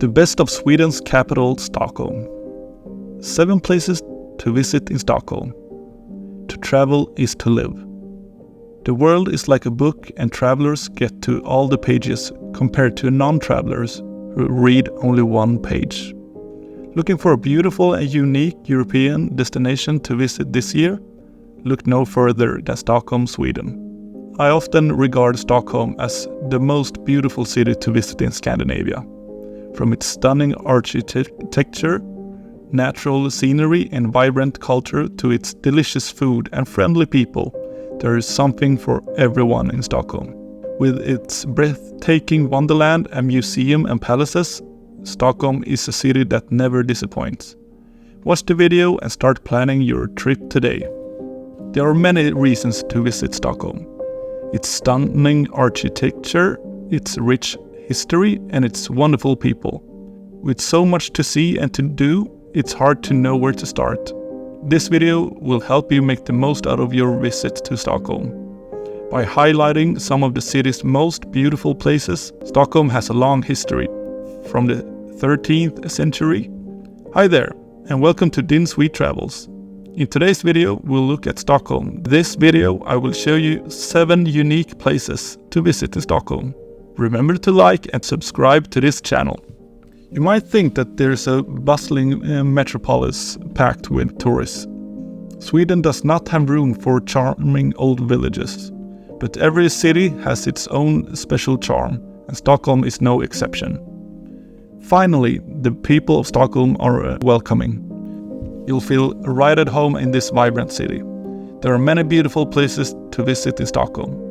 The best of Sweden's capital, Stockholm. 7 places to visit in Stockholm. To travel is to live. The world is like a book, and travelers get to all the pages compared to non-travelers who read only one page. Looking for a beautiful and unique European destination to visit this year? Look no further than Stockholm, Sweden. I often regard Stockholm as the most beautiful city to visit in Scandinavia. From its stunning architecture, natural scenery and vibrant culture to its delicious food and friendly people, there is something for everyone in Stockholm. With its breathtaking wonderland and museum and palaces, Stockholm is a city that never disappoints. Watch the video and start planning your trip today. There are many reasons to visit Stockholm. Its stunning architecture, its rich history, and its wonderful people. With so much to see and to do, it's hard to know where to start. This video will help you make the most out of your visit to Stockholm. By highlighting some of the city's most beautiful places, Stockholm has a long history, from the 13th century. Hi there, and welcome to Din Sweet Travels. In today's video, we'll look at Stockholm. This video, I will show you 7 unique places to visit in Stockholm. Remember to like and subscribe to this channel. You might think that there's a bustling metropolis packed with tourists. Sweden does not have room for charming old villages, but every city has its own special charm, and Stockholm is no exception. Finally, the people of Stockholm are welcoming. You'll feel right at home in this vibrant city. There are many beautiful places to visit in Stockholm.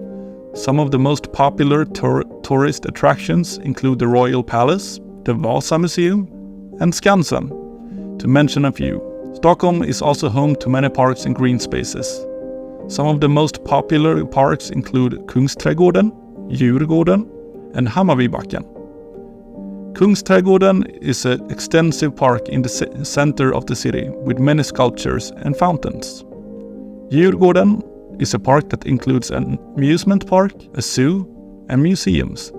Some of the most popular tourist attractions include the Royal Palace, the Vosa Museum, and Skansen, to mention a few. Stockholm is also home to many parks and green spaces. Some of the most popular parks include Kungsträdgården, Djurgården, and Hammarbybacken. Kungsträdgården is an extensive park in the center of the city with many sculptures and fountains. Djurgården is a park that includes an amusement park, a zoo, and museums.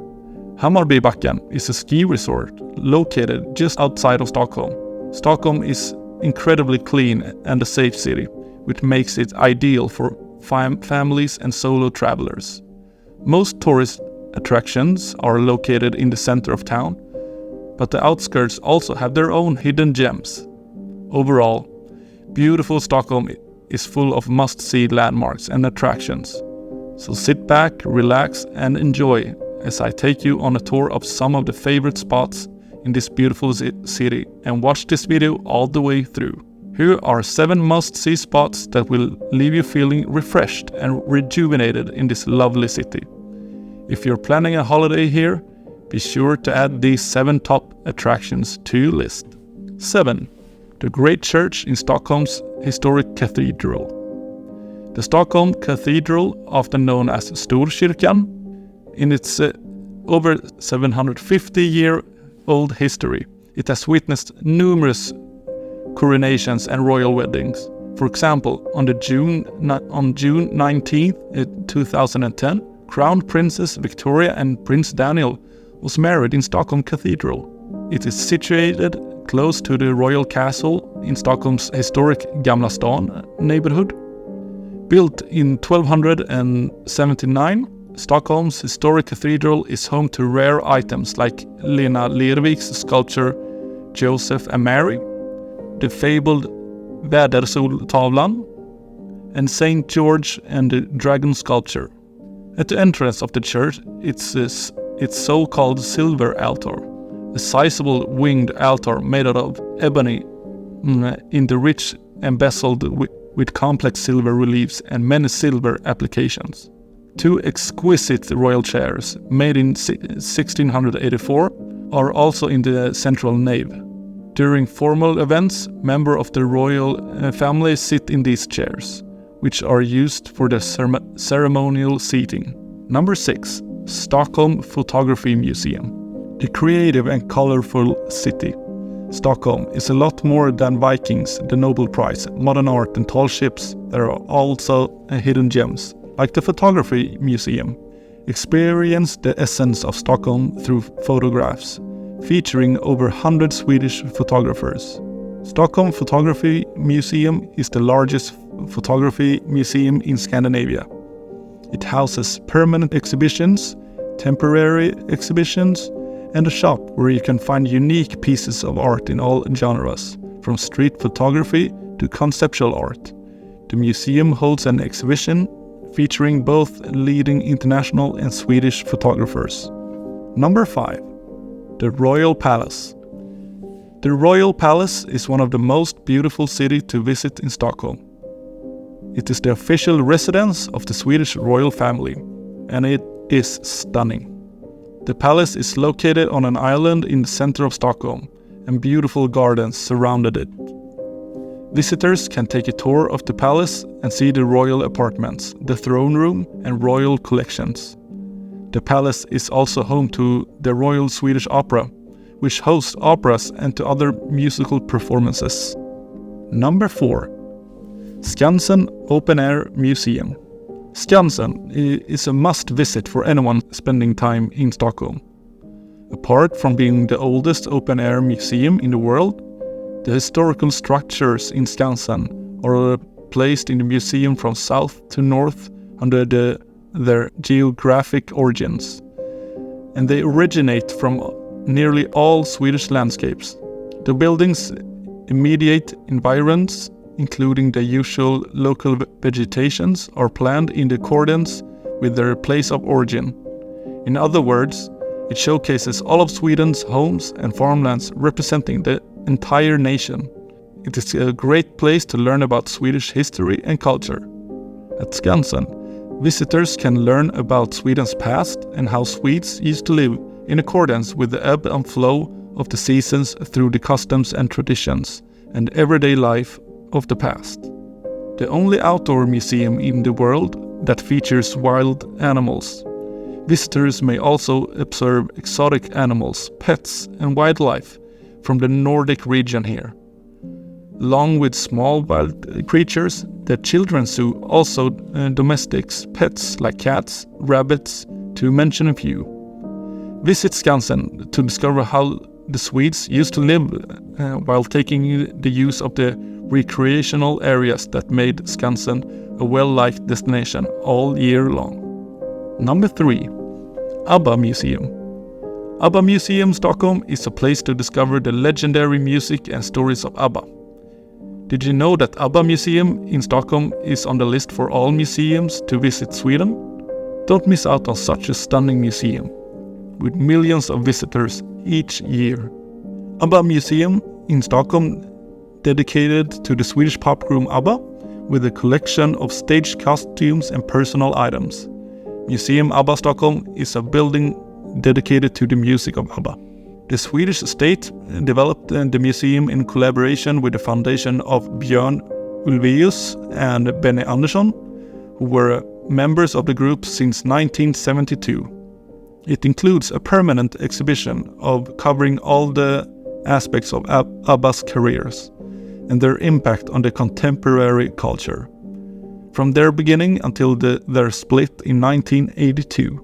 Hammarbybacken is a ski resort located just outside of Stockholm. Stockholm is incredibly clean and a safe city, which makes it ideal for families and solo travelers. Most tourist attractions are located in the center of town, but the outskirts also have their own hidden gems. Overall, beautiful Stockholm is full of must-see landmarks and attractions. So sit back, relax, and enjoy as I take you on a tour of some of the favorite spots in this beautiful city, and watch this video all the way through. Here are 7 must-see spots that will leave you feeling refreshed and rejuvenated in this lovely city. If you're planning a holiday here, be sure to add these 7 top attractions to your list. 7. The Great Church in Stockholm's historic cathedral. The Stockholm Cathedral, often known as Storkyrkan, in its over 750-year-old history, it has witnessed numerous coronations and royal weddings. For example, on June 19, 2010, Crown Princess Victoria and Prince Daniel was married in Stockholm Cathedral. It is situated close to the royal castle in Stockholm's historic Gamla Stan neighborhood. Built in 1279, Stockholm's historic cathedral is home to rare items like Lena Lervik's sculpture Joseph and Mary, the fabled Vädersoltavlan, and Saint George and the dragon sculpture. At the entrance of the church, it's so-called silver altar, a sizable winged altar made out of ebony in the rich embezzled with complex silver reliefs and many silver applications. 2 exquisite royal chairs, made in 1684, are also in the central nave. During formal events, members of the royal family sit in these chairs, which are used for the ceremonial seating. Number 6. Stockholm Photography Museum. The creative and colorful city, Stockholm, is a lot more than Vikings, the Nobel Prize, modern art, and tall ships. There are also hidden gems, like the Photography Museum. Experience the essence of Stockholm through photographs. featuring over 100 Swedish photographers. Stockholm Photography Museum is the largest photography museum in Scandinavia. It houses permanent exhibitions, temporary exhibitions, and a shop where you can find unique pieces of art in all genres, from street photography to conceptual art. The museum holds an exhibition featuring both leading international and Swedish photographers. Number 5. The Royal Palace. The Royal Palace is one of the most beautiful cities to visit in Stockholm. It is the official residence of the Swedish royal family, and it is stunning. The palace is located on an island in the center of Stockholm, and beautiful gardens surrounded it. Visitors can take a tour of the palace and see the royal apartments, the throne room, and royal collections. The palace is also home to the Royal Swedish Opera, which hosts operas and to other musical performances. Number 4. Skansen Open Air Museum. Skansen is a must-visit for anyone spending time in Stockholm. Apart from being the oldest open-air museum in the world, the historical structures in Skansen are placed in the museum from south to north under their geographic origins, and they originate from nearly all Swedish landscapes. The building's immediate environs, including the usual local vegetations, are planned in accordance with their place of origin. In other words, it showcases all of Sweden's homes and farmlands representing the entire nation. It is a great place to learn about Swedish history and culture. At Skansen, visitors can learn about Sweden's past and how Swedes used to live in accordance with the ebb and flow of the seasons through the customs and traditions and everyday life of the past. The only outdoor museum in the world that features wild animals. Visitors may also observe exotic animals, pets, and wildlife from the Nordic region here. Along with small wild creatures, the children's zoo also domesticates pets like cats, rabbits, to mention a few. Visit Skansen to discover how the Swedes used to live while taking the use of the recreational areas that made Skansen a well-liked destination all year long. Number 3. Abba Museum. Abba Museum Stockholm is a place to discover the legendary music and stories of Abba. Did you know that Abba Museum in Stockholm is on the list for all museums to visit Sweden? Don't miss out on such a stunning museum, with millions of visitors each year. Abba Museum in Stockholm, dedicated to the Swedish pop group Abba, with a collection of stage costumes and personal items. Museum Abba Stockholm is a building dedicated to the music of Abba. The Swedish state developed the museum in collaboration with the foundation of Björn Ulvaeus and Benny Andersson, who were members of the group since 1972. It includes a permanent exhibition covering all the aspects of Abba's careers and their impact on the contemporary culture, from their beginning until their split in 1982.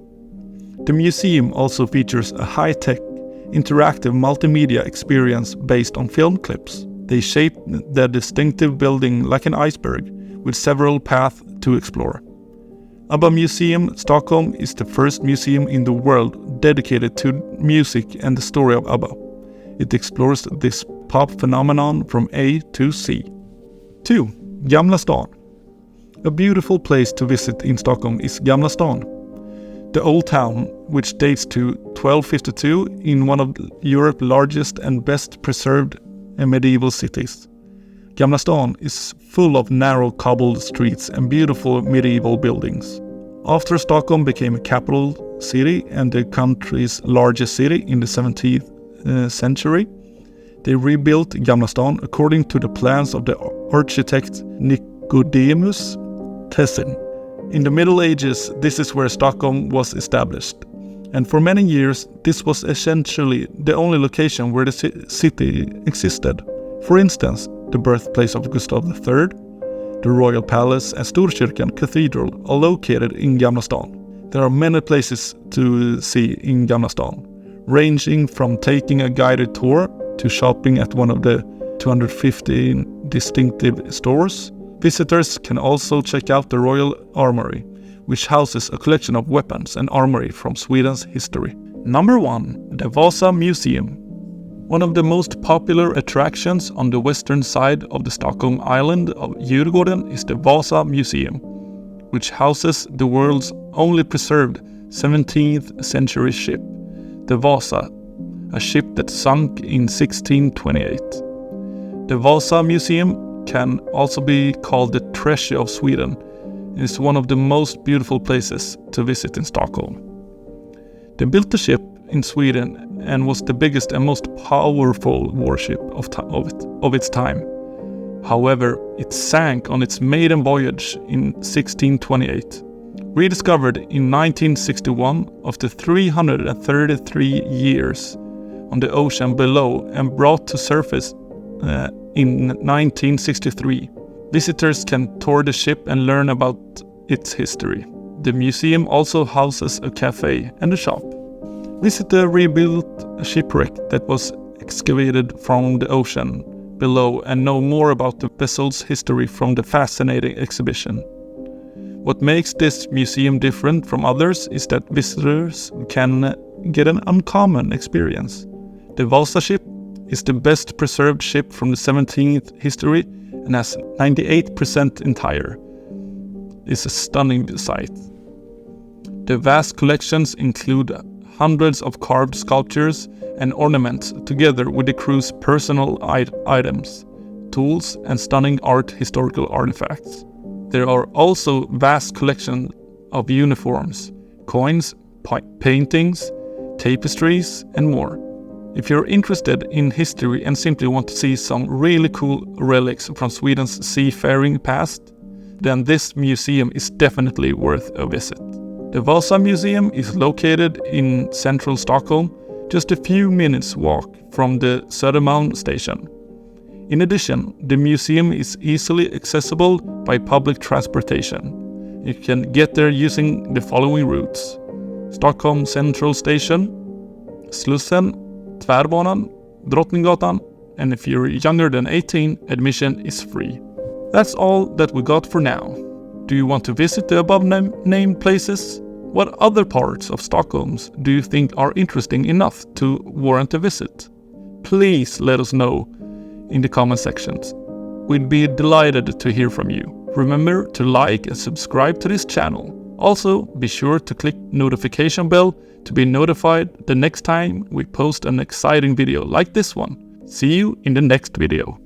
The museum also features a high-tech, interactive multimedia experience based on film clips. They shape the distinctive building like an iceberg, with several paths to explore. Abba Museum Stockholm is the first museum in the world dedicated to music and the story of Abba. It explores this pop phenomenon from A to Z. 2. Gamla Stan. A beautiful place to visit in Stockholm is Gamla Stan, the old town, which dates to 1252 in one of Europe's largest and best preserved medieval cities. Gamla Stan is full of narrow cobbled streets and beautiful medieval buildings. After Stockholm became a capital city and the country's largest city in the 17th century, they rebuilt Gamla Stan according to the plans of the architect Nicodemus Tessin. In the Middle Ages, this is where Stockholm was established, and for many years this was essentially the only location where the city existed. For instance, the birthplace of Gustav III, the Royal Palace and Storkyrkan Cathedral are located in Gamla Stan. There are many places to see in Gamla Stan. ranging from taking a guided tour to shopping at one of the 215 distinctive stores. Visitors can also check out the Royal Armory, which houses a collection of weapons and armory from Sweden's history. Number 1. The Vosa Museum. One of the most popular attractions on the western side of the Stockholm island of Djurgården is the Vosa Museum, which houses the world's only preserved 17th century ship, the Vasa, a ship that sunk in 1628. The Vosa Museum can also be called the Treasure of Sweden and is one of the most beautiful places to visit in Stockholm. They built the ship in Sweden and was the biggest and most powerful warship of its time. However, it sank on its maiden voyage in 1628. Rediscovered in 1961 after 333 years on the ocean below and brought to surface in 1963. Visitors can tour the ship and learn about its history. The museum also houses a cafe and a shop. Visit the rebuilt shipwreck that was excavated from the ocean below and know more about the vessel's history from the fascinating exhibition. What makes this museum different from others is that visitors can get an uncommon experience. The Vosa ship is the best preserved ship from the 17th history and has 98% entire. It's a stunning sight. The vast collections include hundreds of carved sculptures and ornaments together with the crew's personal items, tools and stunning historical artifacts. There are also vast collections of uniforms, coins, paintings, tapestries and more. If you're interested in history and simply want to see some really cool relics from Sweden's seafaring past, then this museum is definitely worth a visit. The Vosa Museum is located in central Stockholm, just a few minutes walk from the Södermalm station. In addition, the museum is easily accessible by public transportation. You can get there using the following routes: Stockholm Central Station, Slussen, Tvärbanan, Drottninggatan, and if you're younger than 18, admission is free. That's all that we got for now. Do you want to visit the above named places? What other parts of Stockholm do you think are interesting enough to warrant a visit? Please let us know in the comment sections. We'd be delighted to hear from you. Remember to like and subscribe to this channel. Also, be sure to click notification bell to be notified the next time we post an exciting video like this one. See you in the next video.